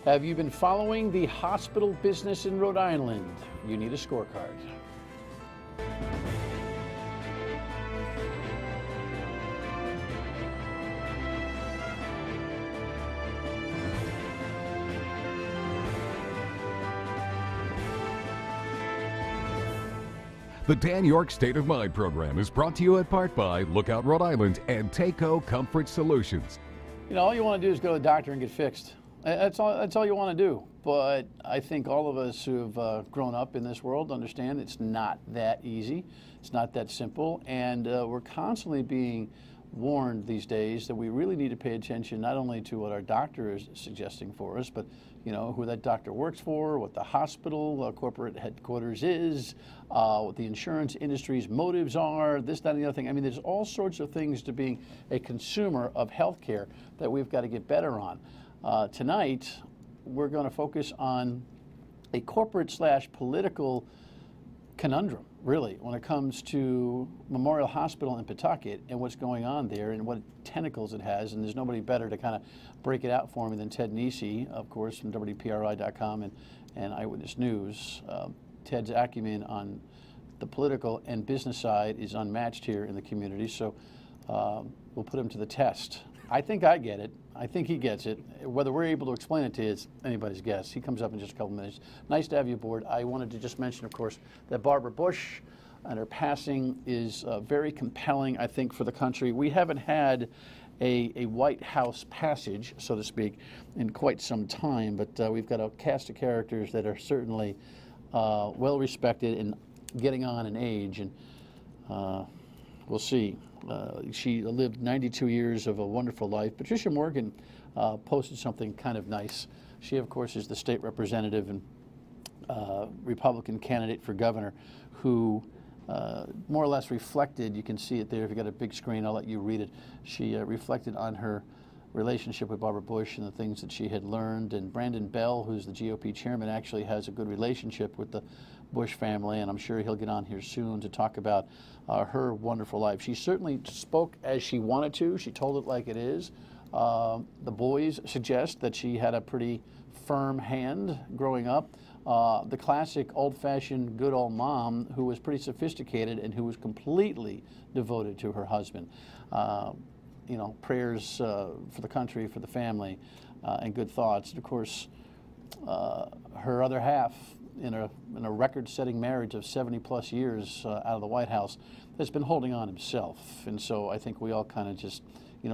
Have you been following the hospital business in Rhode Island? You need a scorecard. The Dan Yorke State of Mind program is brought to you in part by Lookout Rhode Island and Takeo Comfort Solutions. You know, all you want to do is go to the doctor and get fixed. That's all you want to do. But I think all of us who've grown up in this world understand it's not that easy. It's not that simple. And we're constantly being warned these days that we really need to pay attention not only to what our doctor is suggesting for us, but who that doctor works for, what the hospital corporate headquarters is, what the insurance industry's motives are, this, that, and the other thing. I mean, there's all sorts of things to being a consumer of healthcare that we've got to get better on. Tonight, we're going to focus on a corporate/political conundrum, really, when it comes to Memorial Hospital in Pawtucket and what's going on there and what tentacles it has. And there's nobody better to kind of break it out for me than Ted Nesi, of course, from WPRI.com and Eyewitness News. Ted's acumen on the political and business side is unmatched here in the community, so we'll put him to the test. I think I get it. I think he gets it. Whether we're able to explain it to you is anybody's guess. He comes up in just a couple minutes. Nice to have you aboard. I wanted to just mention, of course, that Barbara Bush and her passing is very compelling, I think, for the country. We haven't had a White House passage, so to speak, in quite some time, but we've got a cast of characters that are certainly well respected and getting on in age, and we'll see. She lived 92 years of a wonderful life. Patricia Morgan posted something kind of nice. She, of course, is the state representative and Republican candidate for governor who more or less reflected, you can see it there if you've got a big screen, I'll let you read it. She reflected on her relationship with Barbara Bush and the things that she had learned. And Brandon Bell, who's the GOP chairman, actually has a good relationship with the Bush family, and I'm sure he'll get on here soon to talk about her wonderful life. She certainly spoke as she wanted to. She told it like it is. The boys suggest that she had a pretty firm hand growing up. The classic old-fashioned good old mom who was pretty sophisticated and who was completely devoted to her husband. Prayers for the country, for the family, and good thoughts. And of course, her other half, in a record-setting marriage of 70-plus years out of the White House, has been holding on himself. And so I think we all kind of just,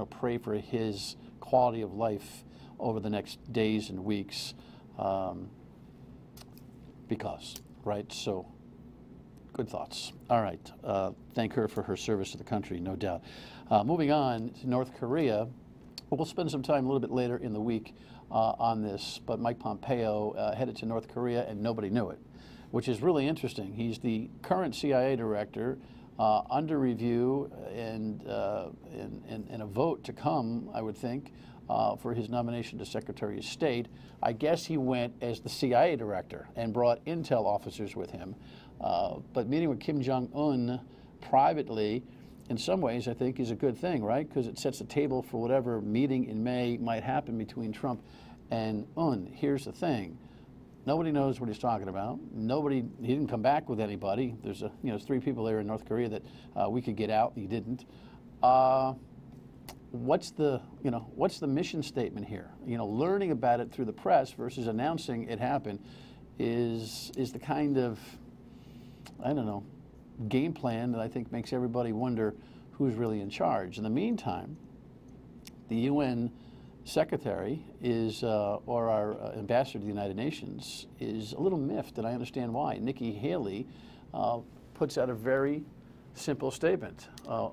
pray for his quality of life over the next days and weeks, right? So, good thoughts. All right. Thank her for her service to the country, no doubt. Moving on to North Korea, we'll spend some time a little bit later in the week on this, but Mike Pompeo headed to North Korea and nobody knew it, which is really interesting. He's the current CIA director, under review and a vote to come, I would think, for his nomination to Secretary of State. I guess he went as the CIA director and brought intel officers with him, but meeting with Kim Jong-un privately, in some ways, I think is a good thing, right? Because it sets the table for whatever meeting in May might happen between Trump and Un. Here's the thing. Nobody knows what he's talking about. He didn't come back with anybody. There's three people there in North Korea that we could get out. He didn't. What's the mission statement here? Learning about it through the press versus announcing it happened is the kind of, I don't know, game plan that I think makes everybody wonder who's really in charge. In the meantime, the UN secretary is, or our ambassador to the United Nations, is a little miffed, and I understand why. Nikki Haley puts out a very simple statement.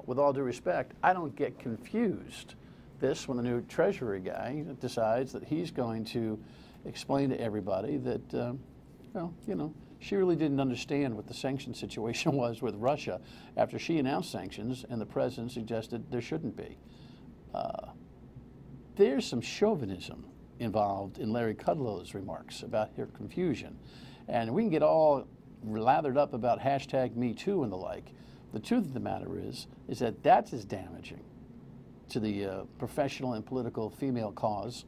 With all due respect, I don't get confused when the new Treasury guy decides that he's going to explain to everybody that, she really didn't understand what the sanction situation was with Russia after she announced sanctions and the president suggested there shouldn't be. There's some chauvinism involved in Larry Kudlow's remarks about her confusion. And we can get all lathered up about #MeToo and the like. The truth of the matter is that that's as damaging to the professional and political female cause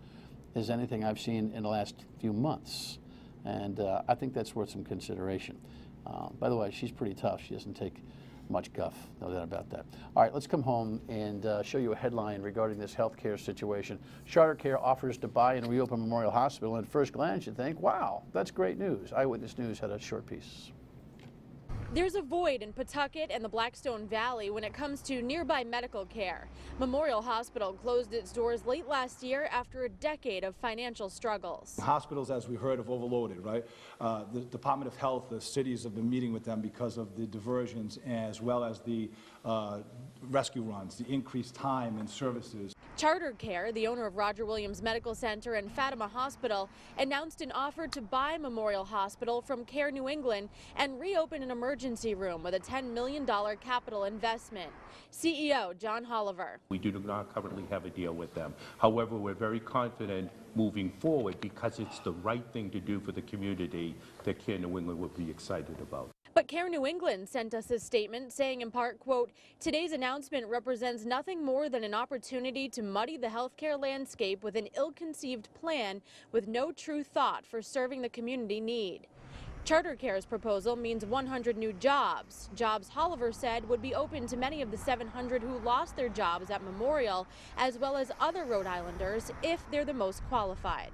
as anything I've seen in the last few months. And I think that's worth some consideration. By the way, she's pretty tough. She doesn't take much guff, no doubt about that. All right, let's come home and show you a headline regarding this healthcare situation. Charter Care offers to buy and reopen Memorial Hospital. And at first glance, you think, wow, that's great news. Eyewitness News had a short piece. There's a void in Pawtucket and the Blackstone Valley when it comes to nearby medical care. Memorial Hospital closed its doors late last year after a decade of financial struggles. Hospitals, as we heard, have overloaded, right? The Department of Health, the cities have been meeting with them because of the diversions as well as the rescue runs, the increased time and services. Charter Care, the owner of Roger Williams Medical Center and Fatima Hospital, announced an offer to buy Memorial Hospital from Care New England and reopen an emergency room with a $10 million capital investment. CEO John Holliver. We do not currently have a deal with them. However, we're very confident moving forward because it's the right thing to do for the community that Care New England would be excited about. But Care New England sent us a statement saying in part, quote, today's announcement represents nothing more than an opportunity to muddy the healthcare landscape with an ill-conceived plan with no true thought for serving the community need. Charter Care's proposal means 100 new jobs. Jobs Holliver said would be open to many of the 700 who lost their jobs at Memorial, as well as other Rhode Islanders if they're the most qualified.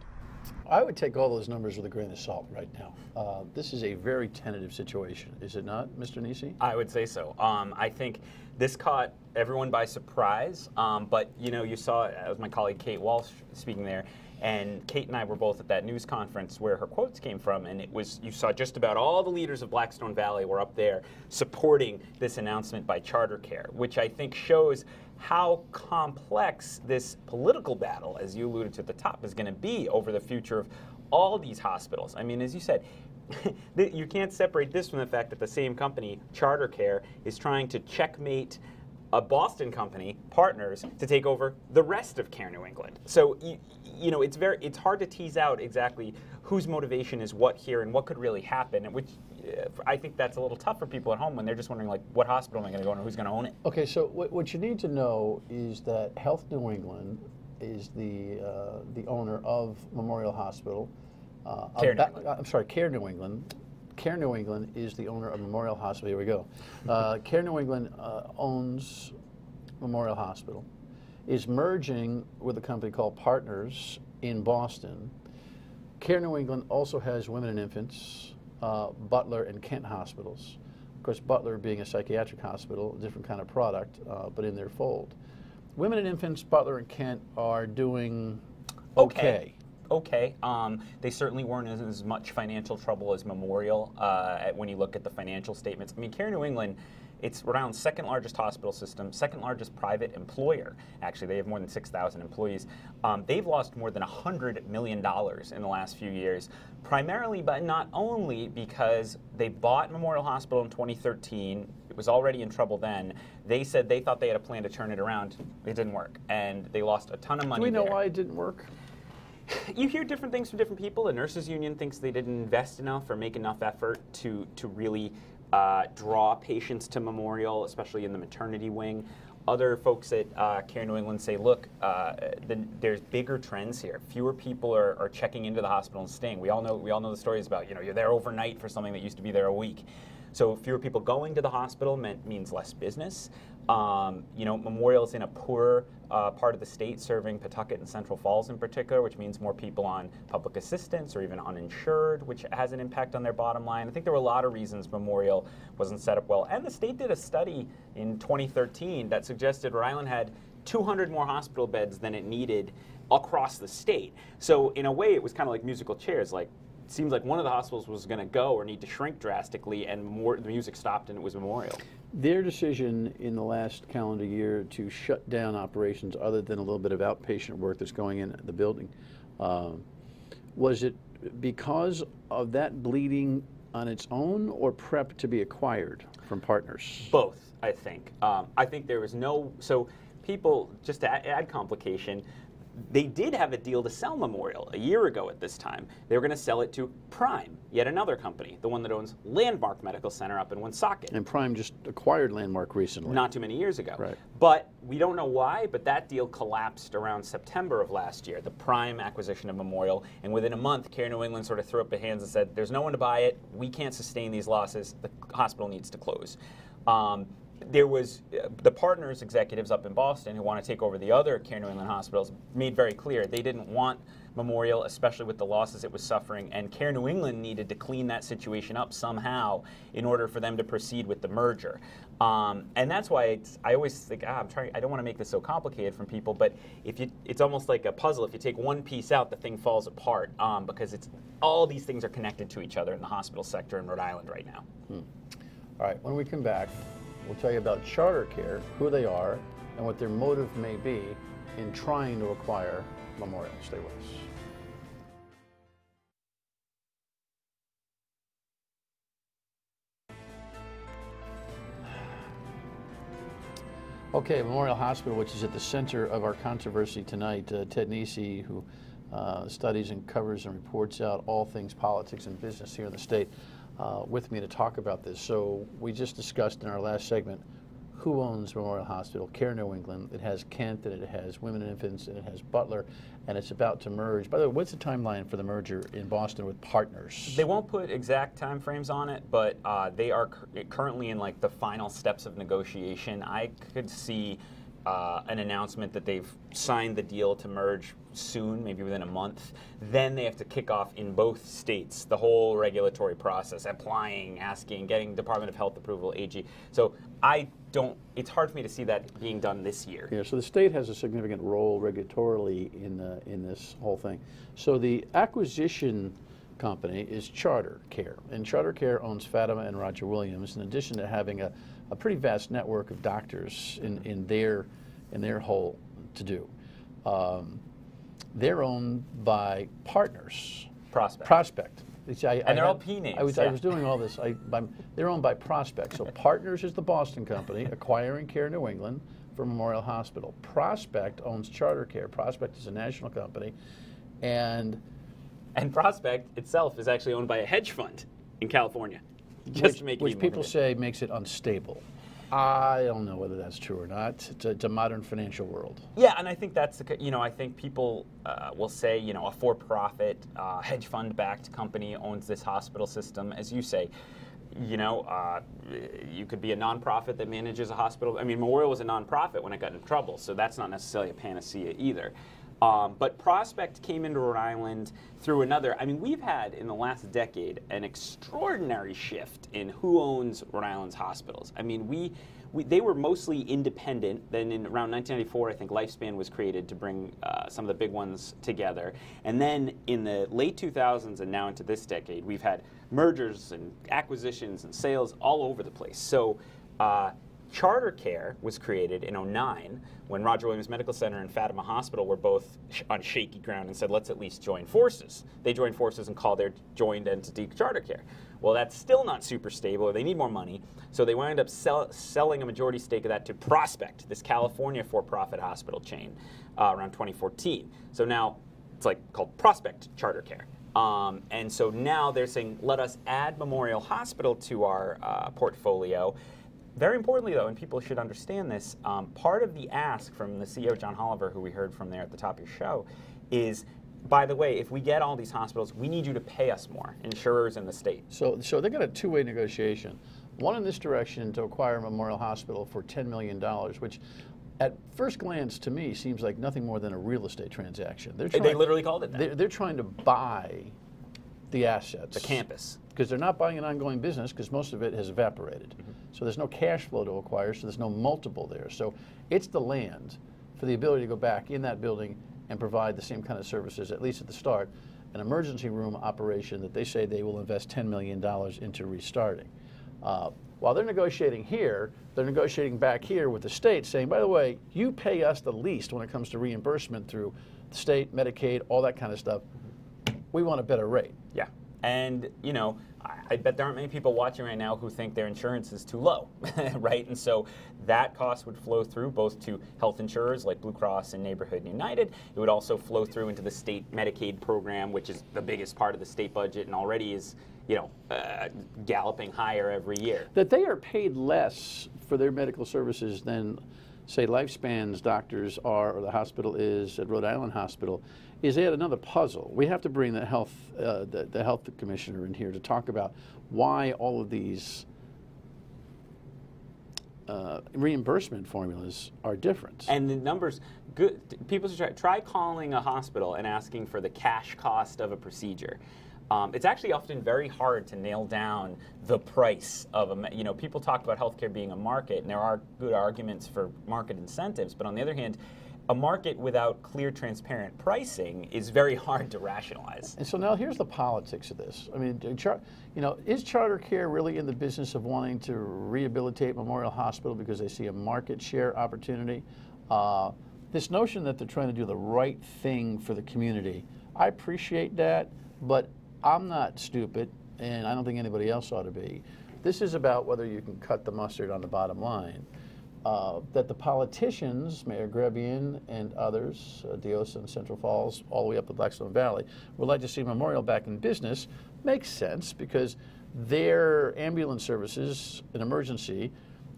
I would take all those numbers with a grain of salt right now. This is a very tentative situation, is it not, Mr. Nesi? I would say so. I think this caught everyone by surprise, but you know, you saw, as my colleague Kate Walsh speaking there, and Kate and I were both at that news conference where her quotes came from, and it was, you saw just about all the leaders of Blackstone Valley were up there supporting this announcement by Charter Care, which I think shows how complex this political battle, as you alluded to at the top, is going to be over the future of all these hospitals. I mean, as you said, you can't separate this from the fact that the same company, Charter Care, is trying to checkmate a Boston company, Partners, to take over the rest of Care New England. So, you know, it's hard to tease out exactly whose motivation is what here and what could really happen, which I think that's a little tough for people at home when they're just wondering, like, what hospital am I going to go to and who's going to own it? Okay, so what you need to know is that Health New England is the owner of Memorial Hospital. Care New England. I'm sorry, Care New England. Care New England is the owner of Memorial Hospital. Here we go. Care New England owns Memorial Hospital, is merging with a company called Partners in Boston. Care New England also has Women and Infants, Butler and Kent hospitals. Of course, Butler being a psychiatric hospital, a different kind of product, but in their fold. Women and Infants, Butler and Kent are doing okay. Okay. They certainly weren't in as much financial trouble as Memorial when you look at the financial statements. I mean, Care New England, it's Rhode Island's second largest hospital system, second largest private employer. Actually, they have more than 6,000 employees. They've lost more than $100 million in the last few years, primarily, but not only because they bought Memorial Hospital in 2013. It was already in trouble then. They said they thought they had a plan to turn it around. It didn't work, and they lost a ton of money. Do we know why it didn't work? You hear different things from different people. The nurses union thinks they didn't invest enough or make enough effort to really draw patients to Memorial, especially in the maternity wing. Other folks at Care New England say, look, there's bigger trends here. Fewer people are checking into the hospital and staying. We all know the stories about, you know, you're there overnight for something that used to be there a week. So fewer people going to the hospital means less business. You know, Memorial's in a poorer part of the state, serving Pawtucket and Central Falls in particular, which means more people on public assistance or even uninsured, which has an impact on their bottom line. I think there were a lot of reasons Memorial wasn't set up well. And the state did a study in 2013 that suggested Rhode Island had 200 more hospital beds than it needed across the state. So in a way, it was kind of like musical chairs. Like, it seems like one of the hospitals was going to go or need to shrink drastically, and the music stopped, and it was Memorial. Their decision in the last calendar year to shut down operations, other than a little bit of outpatient work that's going in the building, was it because of that bleeding on its own, or prep to be acquired from Partners? Both, I think. I think there was no, so people, just to add complication, They did have a deal to sell Memorial a year ago at this time. They were going to sell it to Prime, yet another company, the one that owns Landmark Medical Center up in Woonsocket. And Prime just acquired Landmark recently. Not too many years ago. Right. But we don't know why, but that deal collapsed around September of last year, the Prime acquisition of Memorial. And within a month, Care New England sort of threw up their hands and said, there's no one to buy it. We can't sustain these losses. The hospital needs to close. There was the partners executives up in Boston who want to take over the other Care New England hospitals made very clear they didn't want Memorial, especially with the losses it was suffering, and Care New England needed to clean that situation up somehow in order for them to proceed with the merger. And that's why I always think, I don't want to make this so complicated for people, but it's almost like a puzzle. If you take one piece out, the thing falls apart because all these things are connected to each other in the hospital sector in Rhode Island right now. All right, when we come back, we'll tell you about Charter Care, who they are, and what their motive may be in trying to acquire Memorial. Stay with us. Okay, Memorial Hospital, which is at the center of our controversy tonight. Ted Nesi, who studies and covers and reports out all things politics and business here in the state, with me to talk about this. So we just discussed in our last segment who owns Memorial Hospital. Care New England. It has Kent, and it has Women and Infants, and it has Butler, and it's about to merge. By the way, what's the timeline for the merger in Boston with Partners? They won't put exact time frames on it, but they are currently in like the final steps of negotiation. I could see an announcement that they've signed the deal to merge soon, maybe within a month. Then they have to kick off in both states the whole regulatory process, applying, asking, getting Department of Health approval, AG. So it's hard for me to see that being done this year. Yeah, so the state has a significant role regulatorily in this whole thing. So the acquisition company is Charter Care, and Charter Care owns Fatima and Roger Williams, in addition to having a pretty vast network of doctors in their whole to-do. They're owned by Partners. Prospect. And they're all P names. I was doing all this. They're owned by Prospect. So Partners is the Boston company acquiring Care New England for Memorial Hospital. Prospect owns Charter Care. Prospect is a national company, and Prospect itself is actually owned by a hedge fund in California. Which people say makes it unstable. I don't know whether that's true or not. It's a modern financial world. Yeah, and I think that's I think people will say a for-profit hedge fund-backed company owns this hospital system, as you say. You could be a nonprofit that manages a hospital. I mean, Memorial was a nonprofit when it got in trouble, so that's not necessarily a panacea either. But Prospect came into Rhode Island through another. I mean, we've had in the last decade an extraordinary shift in who owns Rhode Island's hospitals. I mean, they were mostly independent. Then in around 1994, I think Lifespan was created to bring some of the big ones together. And then in the late 2000s and now into this decade, we've had mergers and acquisitions and sales all over the place. So Charter Care was created in '09 when Roger Williams Medical Center and Fatima Hospital were both on shaky ground and said, let's at least join forces. They joined forces and called their joined entity Charter Care. Well, that's still not super stable, or they need more money, so they wound up selling a majority stake of that to Prospect, this California for-profit hospital chain, around 2014. So now it's called Prospect Charter Care. And so now they're saying, let us add Memorial Hospital to our portfolio. Very importantly, though, and people should understand this, part of the ask from the CEO, John Holliver, who we heard from there at the top of your show, is, by the way, if we get all these hospitals, we need you to pay us more, insurers in the state. So they got a two-way negotiation. One in this direction to acquire Memorial Hospital for $10 million, which at first glance to me seems like nothing more than a real estate transaction. They literally called it that. They're trying to buy the assets. The campus. Because they're not buying an ongoing business, because most of it has evaporated. Mm-hmm. So there's no cash flow to acquire, so there's no multiple there. So it's the land for the ability to go back in that building and provide the same kind of services, at least at the start, an emergency room operation that they say they will invest $10 million into restarting. While they're negotiating here, they're negotiating back here with the state, saying, by the way, you pay us the least when it comes to reimbursement through the state, Medicaid, all that kind of stuff. We want a better rate. Yeah. And, you know, I bet there aren't many people watching right now who think their insurance is too low, right? And so that cost would flow through both to health insurers like Blue Cross and Neighborhood United. It would also flow through into the state Medicaid program, which is the biggest part of the state budget and already is, you know, galloping higher every year. That they are paid less for their medical services than, say, Lifespan's doctors are, or the hospital is at Rhode Island Hospital, is yet another puzzle. We have to bring the health commissioner in here to talk about why all of these reimbursement formulas are different. And the numbers, good. People should try calling a hospital and asking for the cash cost of a procedure. It's actually often very hard to nail down the price of a, you know, people talk about healthcare being a market, and there are good arguments for market incentives, but on the other hand, a market without clear, transparent pricing is very hard to rationalize. And so now here's the politics of this. I mean, you know, is Charter Care really in the business of wanting to rehabilitate Memorial Hospital because they see a market share opportunity? This notion that they're trying to do the right thing for the community, I appreciate that, but I'm not stupid, and I don't think anybody else ought to be. This is about whether you can cut the mustard on the bottom line. That the politicians, Mayor Grebian and others, Diosa and Central Falls, all the way up to Blackstone Valley, would like to see Memorial back in business makes sense because their ambulance services in emergency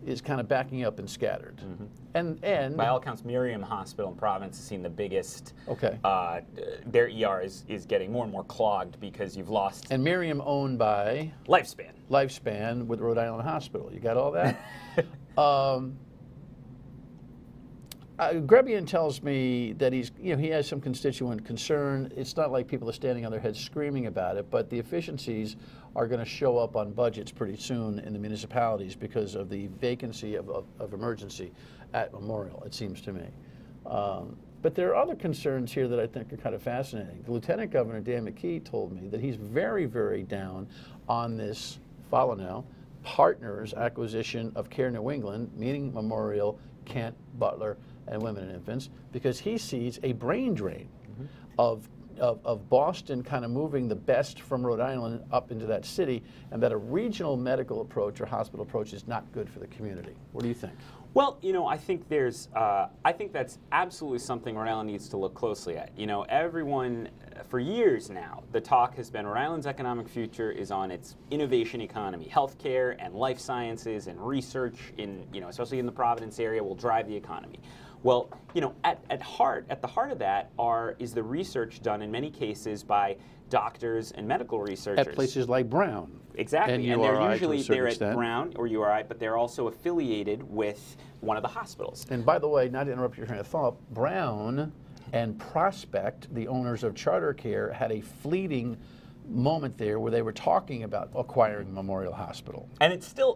is kind of backing up and scattered. Mm-hmm. And by all accounts, Miriam Hospital in Providence has seen the biggest. Okay. Their ER is getting more and more clogged because you've lost. And Miriam owned by Lifespan. Lifespan with Rhode Island Hospital. You got all that? Grebian tells me that he has some constituent concern. It's not like people are standing on their heads screaming about it, but the efficiencies are going to show up on budgets pretty soon in the municipalities because of the vacancy of emergency at Memorial, it seems to me. But there are other concerns here that I think are kind of fascinating. The Lieutenant Governor, Dan McKee, told me that he's very, very down on this, follow now, Partners acquisition of Care New England, meaning Memorial, Kent, Butler, and Women and Infants, because he sees a brain drain of Boston kind of moving the best from Rhode Island up into that city, and that a regional medical approach or hospital approach is not good for the community. What do you think? Well, you know, I think there's, I think that's absolutely something Rhode Island needs to look closely at. You know, everyone, for years now, the talk has been Rhode Island's economic future is on its innovation economy. Healthcare and life sciences and research in, you know, especially in the Providence area will drive the economy. Well, you know, at the heart of that is the research done in many cases by doctors and medical researchers. At places like Brown. Exactly. And they're usually they're at Brown or URI, but they're also affiliated with one of the hospitals. And by the way, not to interrupt your train of thought, Brown and Prospect, the owners of Charter Care, had a fleeting moment there where they were talking about acquiring Memorial Hospital. And it's still,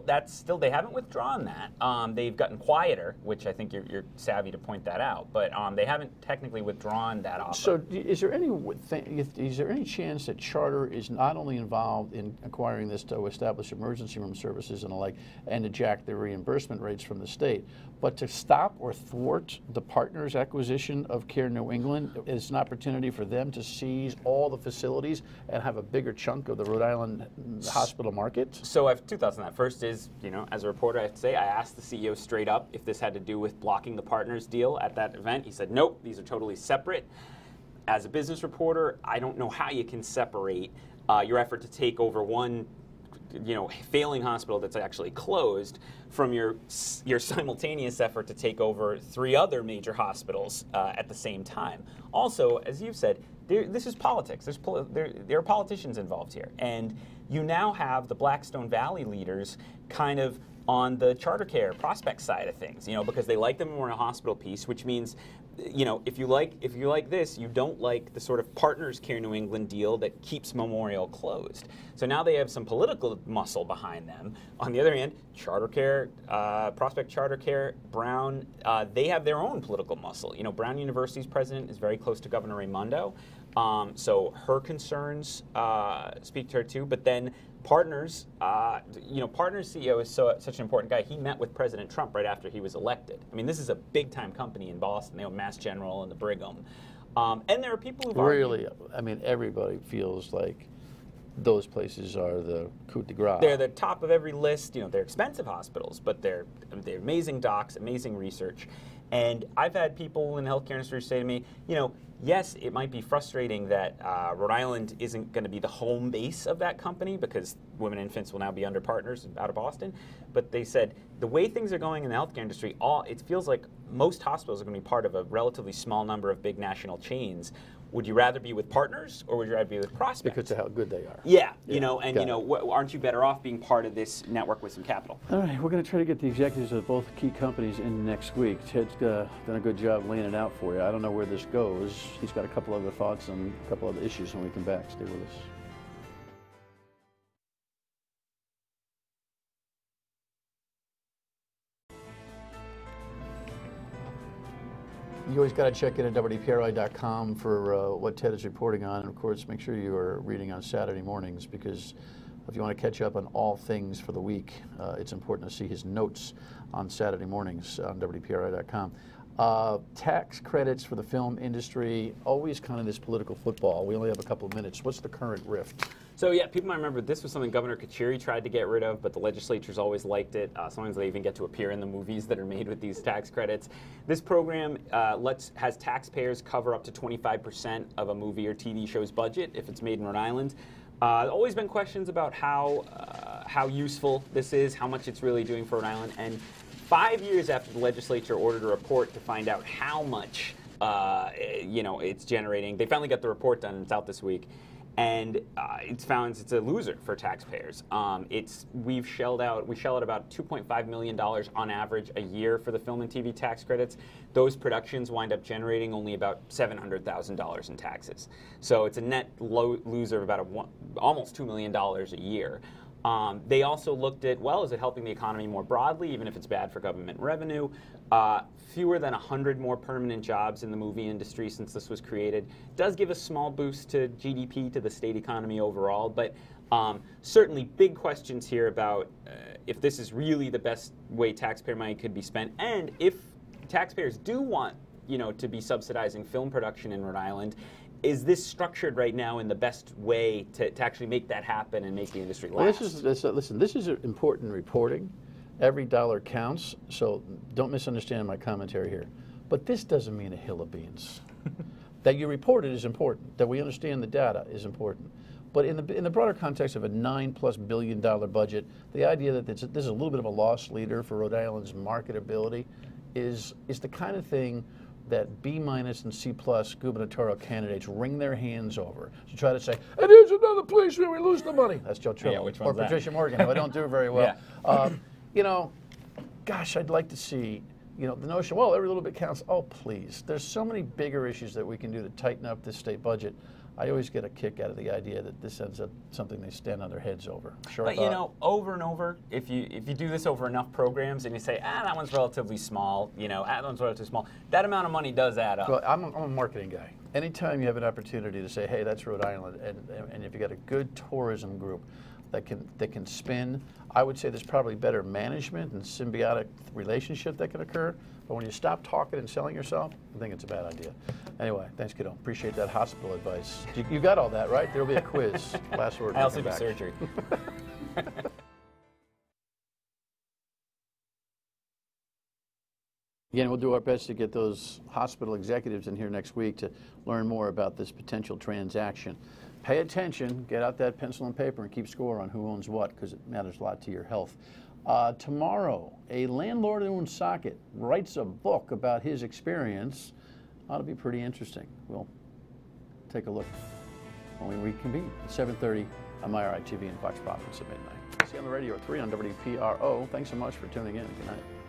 they haven't withdrawn that. They've gotten quieter, which I think you're savvy to point that out, but they haven't technically withdrawn that offer. So is there any chance that Charter is not only involved in acquiring this to establish emergency room services and the like, and to jack their reimbursement rates from the state, but to stop or thwart the Partners acquisition of Care New England is an opportunity for them to seize all the facilities and have a bigger chunk of the Rhode Island hospital market? So I have two thoughts on that. First is, you know, as a reporter, I have to say, I asked the CEO straight up if this had to do with blocking the Partners deal at that event. He said, nope, these are totally separate. As a business reporter, I don't know how you can separate your effort to take over one, you know, failing hospital that's actually closed from your simultaneous effort to take over 3 other major hospitals at the same time. Also, as you've said, this is politics. There are politicians involved here. And you now have the Blackstone Valley leaders kind of on the Charter Care Prospect side of things, you know, because they like the Memorial Hospital piece, which means, you know, if you like this, you don't like the sort of Partners Care New England deal that keeps Memorial closed. So now they have some political muscle behind them. On the other hand, Charter Care, Prospect Charter Care, Brown, they have their own political muscle. You know, Brown University's president is very close to Governor Raimondo, so her concerns speak to her too. But then Partners, you know, Partners CEO is such an important guy. He met with President Trump right after he was elected. I mean, this is a big-time company in Boston. They own Mass General and the Brigham. And there are people who really, I mean, everybody feels like those places are the coup de grace. They're the top of every list. You know, they're expensive hospitals, but they're amazing docs, amazing research. And I've had people in the healthcare industry say to me, you know, yes, it might be frustrating that Rhode Island isn't going to be the home base of that company because women and infants will now be under partners out of Boston. But they said the way things are going in the healthcare industry, it feels like most hospitals are going to be part of a relatively small number of big national chains. Would you rather be with partners or would you rather be with prospects? Because of how good they are. Yeah, you know, and aren't you better off being part of this network with some capital? All right, we're going to try to get the executives of both key companies in next week. Ted's done a good job laying it out for you. I don't know where this goes. He's got a couple other thoughts on a couple other issues when we come back. Stay with us. You always got to check in at WPRI.com for what Ted is reporting on. And, of course, make sure you are reading on Saturday mornings because if you want to catch up on all things for the week, it's important to see his notes on Saturday mornings on WPRI.com. Tax credits for the film industry, always kind of this political football. We only have a couple of minutes. What's the current rift? So yeah, people might remember this was something Governor Kachiri tried to get rid of, but the legislature's always liked it. Sometimes they even get to appear in the movies that are made with these tax credits. This program has taxpayers cover up to 25% of a movie or TV show's budget if it's made in Rhode Island. Always been questions about how useful this is, how much it's really doing for Rhode Island, and 5 years after the legislature ordered a report to find out how much it's generating, they finally got the report done and it's out this week. And it's found it's a loser for taxpayers. We shell out about $2.5 million on average a year for the film and TV tax credits. Those productions wind up generating only about $700,000 in taxes. So it's a net loser of about almost $2 million a year. They also looked at, well, is it helping the economy more broadly, even if it's bad for government revenue? Fewer than 100 more permanent jobs in the movie industry since this was created. Does give a small boost to GDP, to the state economy overall, but certainly big questions here about if this is really the best way taxpayer money could be spent, and if taxpayers do want, to be subsidizing film production in Rhode Island, is this structured right now in the best way to actually make that happen and make the industry last? Well, listen, this is important reporting. Every dollar counts, so don't misunderstand my commentary here. But this doesn't mean a hill of beans. That you report it is important. That we understand the data is important. But in the broader context of a $9+ billion budget, the idea that this is a little bit of a loss leader for Rhode Island's marketability is the kind of thing that B- and C+ gubernatorial candidates wring their hands over to try to say, and here's another place where we lose the money. That's Joe Trillo. Yeah, which or one's Patricia Morgan, who I don't do very well. Yeah. Gosh, I'd like to see, the notion, well, every little bit counts. Oh, please. There's so many bigger issues that we can do to tighten up this state budget. I always get a kick out of the idea that this ends up something they stand on their heads over. Sure. But over and over, if you do this over enough programs and you say, that one's relatively small, that one's relatively small, that amount of money does add up. Well, I'm a marketing guy. Anytime you have an opportunity to say, hey, that's Rhode Island, and if you got a good tourism group that can spin, I would say there's probably better management and symbiotic relationship that can occur. But when you stop talking and selling yourself, I think it's a bad idea. Anyway, thanks, kiddo. Appreciate that hospital advice. You got all that, right? There'll be a quiz. Last word. I also do surgery. Again, we'll do our best to get those hospital executives in here next week to learn more about this potential transaction. Pay attention, get out that pencil and paper and keep score on who owns what, because it matters a lot to your health. Tomorrow, a landlord in Woonsocket writes a book about his experience. Ought to be pretty interesting. We'll take a look when we reconvene at 7:30 on MyRI TV and Fox Providence at midnight. See you on the radio at 3 on WPRO. Thanks so much for tuning in. Good night.